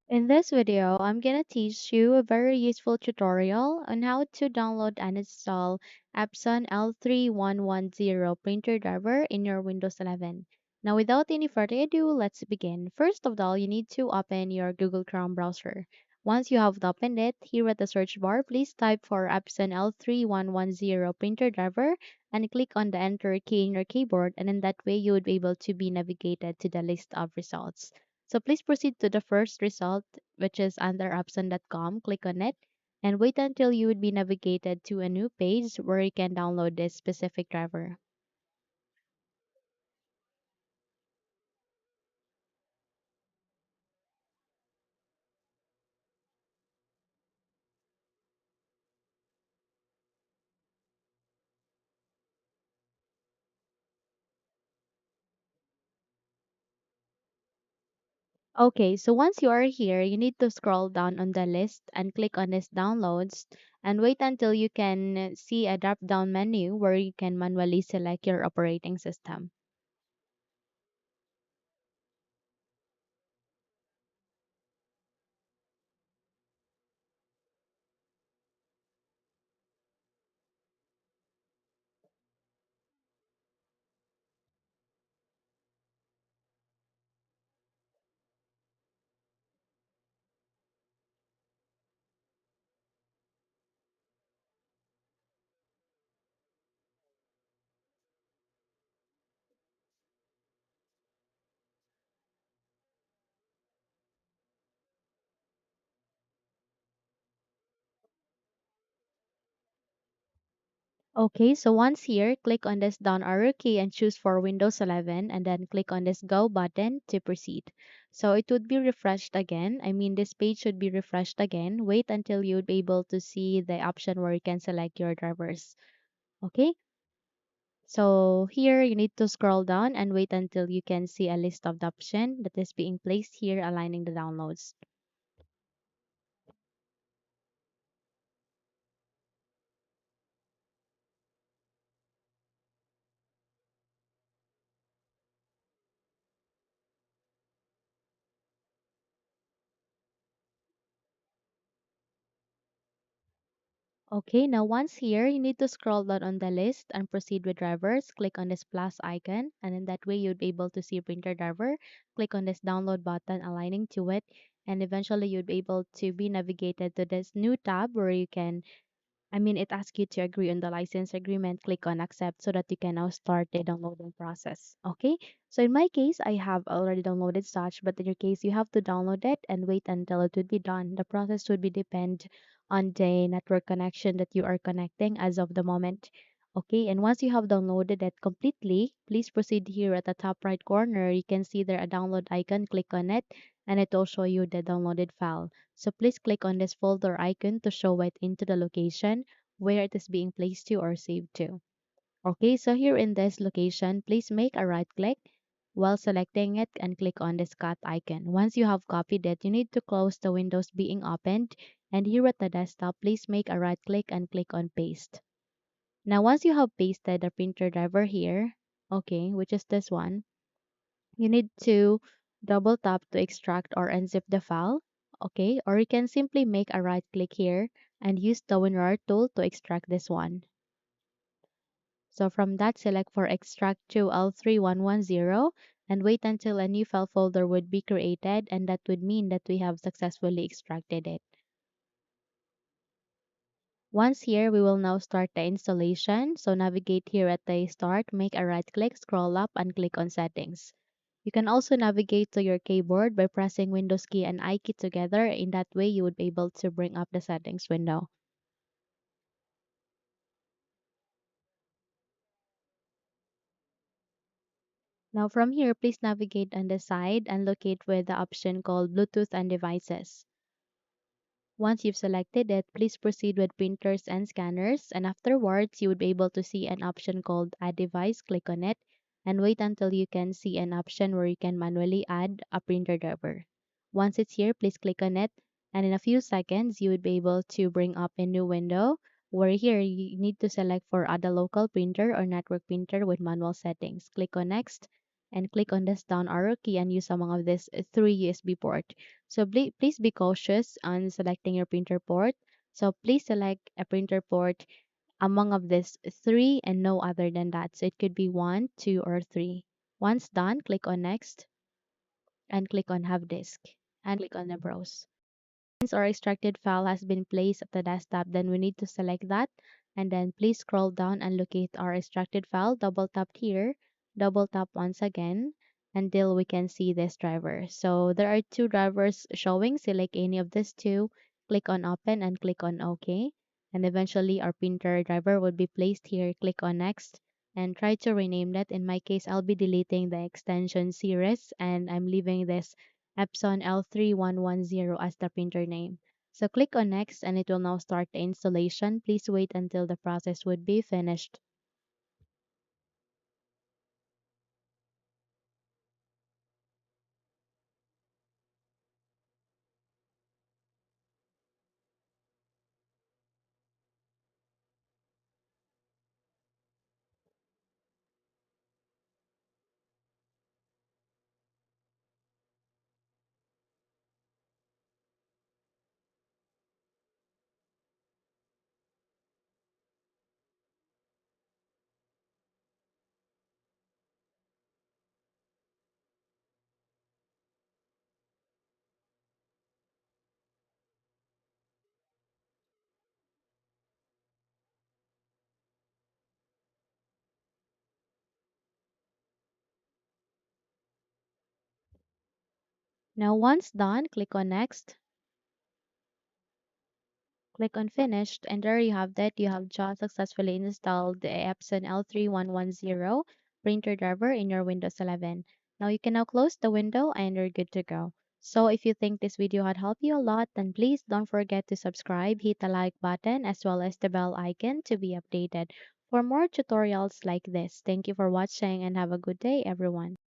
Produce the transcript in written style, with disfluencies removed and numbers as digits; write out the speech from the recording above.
In this video, I'm gonna teach you a very useful tutorial on how to download and install Epson L3110 printer driver in your Windows 11. Now, without any further ado, let's begin. First of all, you need to open your Google Chrome browser. Once you have opened it, here at the search bar, please type for Epson L3110 printer driver and click on the enter key in your keyboard, and in that way, you would be able to be navigated to the list of results. So please proceed to the first result, which is under Epson.com. Click on it and wait until you would be navigated to a new page where you can download this specific driver. Okay, so once you are here, you need to scroll down on the list and click on this downloads and wait until you can see a drop down menu where you can manually select your operating system. Okay, so once here, click on this down arrow key and choose for Windows 11 and then click on this go button to proceed. So it would be refreshed again. I mean, this page should be refreshed again. Wait until you would be able to see the option where you can select your drivers. Okay, so here you need to scroll down and wait until you can see a list of the option that is being placed here aligning the downloads. Okay, now once here, you need to scroll down on the list and proceed with drivers. Click on this plus icon, and in that way, you'll be able to see printer driver. Click on this download button aligning to it, and eventually, you'll be able to be navigated to this new tab where you can it asks you to agree on the license agreement. Click on accept so that you can now start the downloading process. Okay. So in my case, I have already downloaded such, but in your case, you have to download it and wait until it would be done. The process would be depend on the network connection that you are connecting as of the moment. Okay. And once you have downloaded it completely, please proceed here at the top right corner. You can see there a download icon. Click on it and it will show you the downloaded file. So please click on this folder icon to show it into the location where it is being placed to or saved to. Okay, so here in this location, please make a right click while selecting it and click on this cut icon. Once you have copied it, you need to close the windows being opened and here at the desktop, please make a right click and click on paste. Now once you have pasted the printer driver here, okay, which is this one, you need to double tap to extract or unzip the file. Okay, or you can simply make a right click here and use the WinRAR tool to extract this one. So from that, select for extract to L3110 and wait until a new file folder would be created, and that would mean that we have successfully extracted it. Once here, we will now start the installation. So navigate here at the start, make a right click, scroll up and click on settings. You can also navigate to your keyboard by pressing Windows key and I key together. In that way, you would be able to bring up the settings window. Now from here, please navigate on the side and locate with the option called Bluetooth and devices. Once you've selected it, please proceed with printers and scanners, and afterwards you would be able to see an option called Add Device. Click on it and wait until you can see an option where you can manually add a printer driver. Once it's here, please click on it, and in a few seconds you would be able to bring up a new window where here you need to select for Add a local printer or network printer with manual settings. Click on Next and click on this down arrow key and use among of this three USB port. So please be cautious on selecting your printer port. So please select a printer port among of these three and no other than that. So it could be one, two, or three. Once done, click on next and click on have disk and click on the browse. Once our extracted file has been placed at the desktop, then we need to select that and then please scroll down and locate our extracted file. Double tap here, double tap once again until we can see this driver. So there are two drivers showing. Select any of these two, click on open and click on OK. And eventually our printer driver will be placed here. Click on next and try to rename that. In my case, I'll be deleting the extension series and I'm leaving this Epson L3110 as the printer name. So click on next and it will now start the installation. Please wait until the process would be finished. Now once done, click on next, click on finished, and there you have that. You have just successfully installed the Epson L3110 printer driver in your Windows 11. Now you can now close the window and you're good to go. So if you think this video had helped you a lot, then please don't forget to subscribe, hit the like button as well as the bell icon to be updated for more tutorials like this. Thank you for watching and have a good day, everyone.